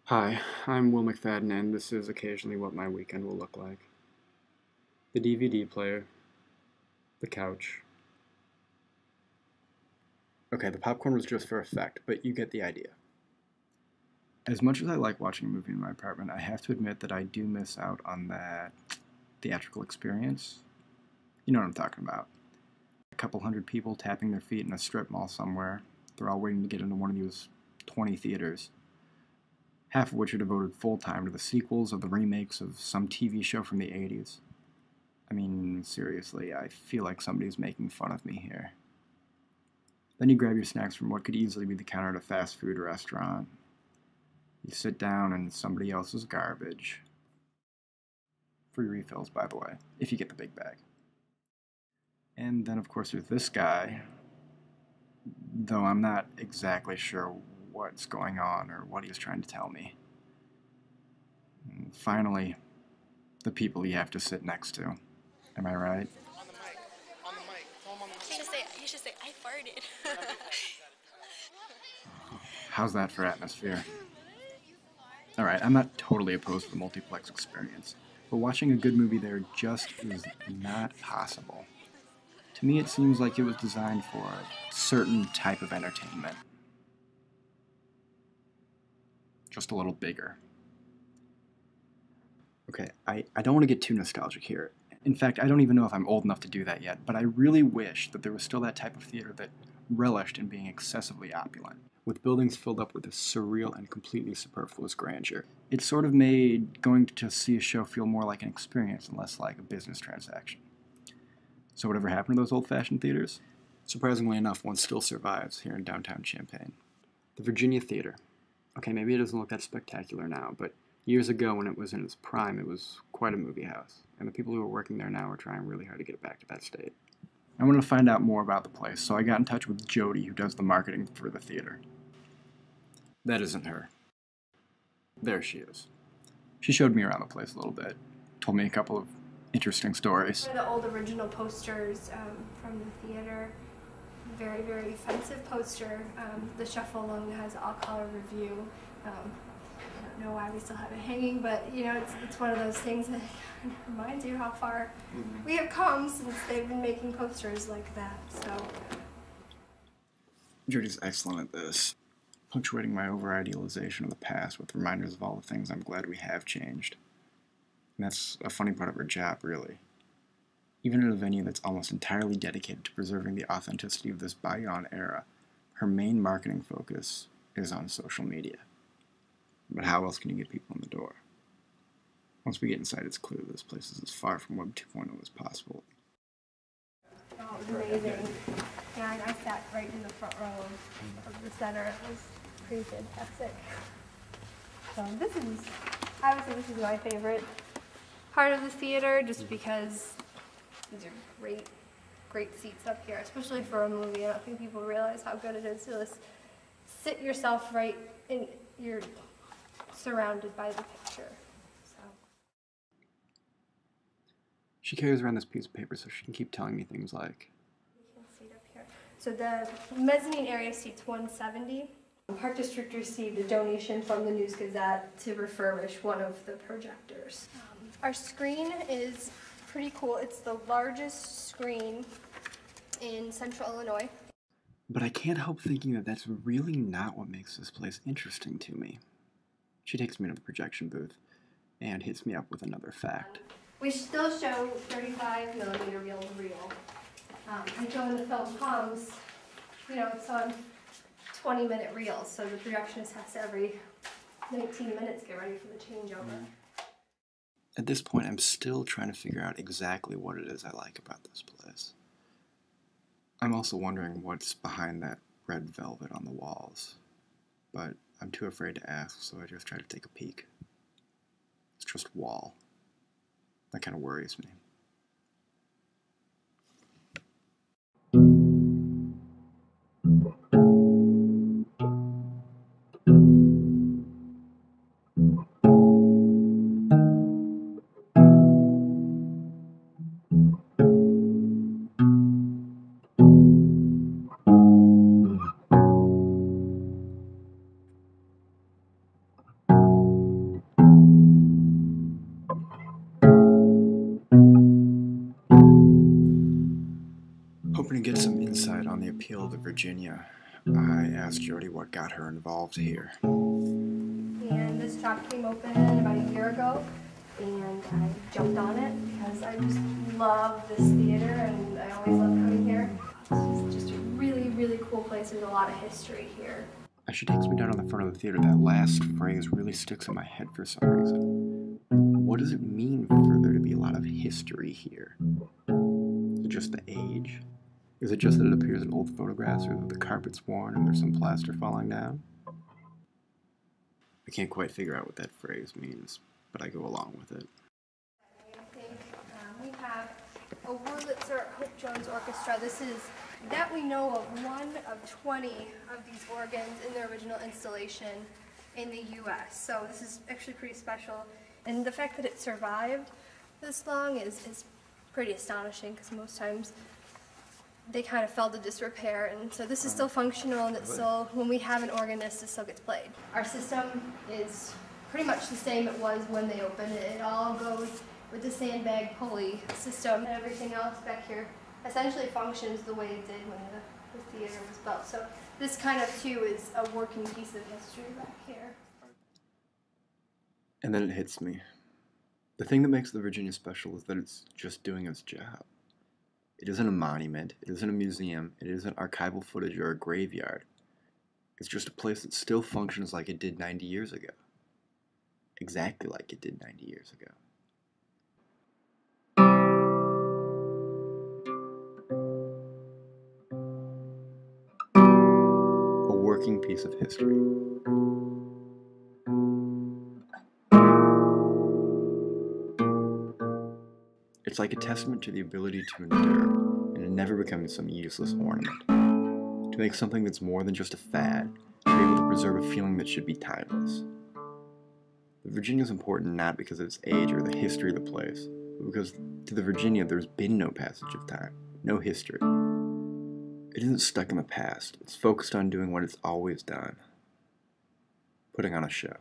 Hi, I'm Will McFadden, and this is occasionally what my weekend will look like. The DVD player, the couch. Okay, the popcorn was just for effect, but you get the idea. As much as I like watching a movie in my apartment, I have to admit that I do miss out on that theatrical experience. You know what I'm talking about. A couple hundred people tapping their feet in a strip mall somewhere. They're all waiting to get into one of these 20 theaters. Half of which are devoted full-time to the sequels or the remakes of some TV show from the 80s. I mean, seriously, I feel like somebody's making fun of me here. Then you grab your snacks from what could easily be the counter at a fast food restaurant. You sit down in somebody else's garbage. Free refills, by the way, if you get the big bag. And then, of course, there's this guy, though I'm not exactly sure what's going on or what he's trying to tell me. And finally, the people you have to sit next to. Am I right? On the mic. On the mic. Tell him on the mic. You should say, I farted. How's that for atmosphere? Alright, I'm not totally opposed to the multiplex experience, but watching a good movie there just is not possible. To me, it seems like it was designed for a certain type of entertainment. Just a little bigger. Okay, I don't want to get too nostalgic here. In fact, I don't even know if I'm old enough to do that yet, but I really wish that there was still that type of theater that relished in being excessively opulent, with buildings filled up with a surreal and completely superfluous grandeur. It sort of made going to see a show feel more like an experience and less like a business transaction. So whatever happened to those old-fashioned theaters? Surprisingly enough, one still survives here in downtown Champaign. The Virginia Theater. Okay, maybe it doesn't look that spectacular now, but years ago when it was in its prime, it was quite a movie house, and the people who are working there now are trying really hard to get it back to that state. I wanted to find out more about the place, so I got in touch with Jody, who does the marketing for the theater. That isn't her. There she is. She showed me around the place a little bit, told me a couple of interesting stories. One of the old original posters from the theater. Very, very offensive poster. The shuffle alone has all-color review. I don't know why we still have it hanging, but you know, it's one of those things that reminds you how far we have come since they've been making posters like that. So Jody's excellent at this, punctuating my over-idealization of the past with reminders of all the things I'm glad we have changed. And that's a funny part of her job, really. Even in a venue that's almost entirely dedicated to preserving the authenticity of this bygone era, her main marketing focus is on social media. But how else can you get people in the door? Once we get inside, it's clear that this place is as far from Web 2.0 as possible. oh, it was amazing. Yeah, and I sat right in the front row of the center. It was pretty fantastic. So this is my favorite part of the theater, just because these are great seats up here, especially for a movie. I don't think people realize how good it is to just sit yourself right in, you're surrounded by the picture. So. She carries around this piece of paper so she can keep telling me things like, You can see it up here. So the mezzanine area seats 170. Park District received a donation from the News Gazette to refurbish one of the projectors. Our screen is pretty cool. It's the largest screen in Central Illinois. but I can't help thinking that that's really not what makes this place interesting to me. She takes me to the projection booth and hits me up with another fact. We still show 35mm reel to reel. And so when the film comes, you know, it's on 20-minute reels, so the projectionist has to every 19 minutes get ready for the changeover. At this point, I'm still trying to figure out exactly what it is I like about this place. I'm also wondering what's behind that red velvet on the walls, but I'm too afraid to ask, so I just try to take a peek. It's just wall. That kind of worries me. insight on the appeal to Virginia, I asked Jody what got her involved here. And this shop came open about a year ago, and I jumped on it because I just love this theater and I always love coming here. It's just a really, really cool place. There's a lot of history here. As she takes me down on the front of the theater, that last phrase really sticks in my head for some reason. What does it mean for there to be a lot of history here? Is it just the age? Is it just that it appears in old photographs, or that the carpet's worn and there's some plaster falling down? I can't quite figure out what that phrase means, but I go along with it. I think we have a Wurlitzer Hope Jones Orchestra. This is, that we know of, one of 20 of these organs in the original installation in the U.S. So this is actually pretty special. And the fact that it survived this long is pretty astonishing, because most times they kind of fell to disrepair, and so this is still functional, and it's still, when we have an organist, it still gets played. Our system is pretty much the same it was when they opened it. It all goes with the sandbag pulley system, and everything else back here essentially functions the way it did when the theater was built. So this kind of too is a working piece of history back here. And then it hits me. The thing that makes the Virginia special is that it's just doing its job. It isn't a monument, it isn't a museum, it isn't archival footage or a graveyard. It's just a place that still functions like it did 90 years ago. Exactly like it did 90 years ago. A working piece of history. It's like a testament to the ability to endure and to never become some useless ornament. To make something that's more than just a fad, to be able to preserve a feeling that should be timeless. The Virginia is important not because of its age or the history of the place, but because to the Virginia there's been no passage of time, no history. It isn't stuck in the past, it's focused on doing what it's always done. Putting on a show.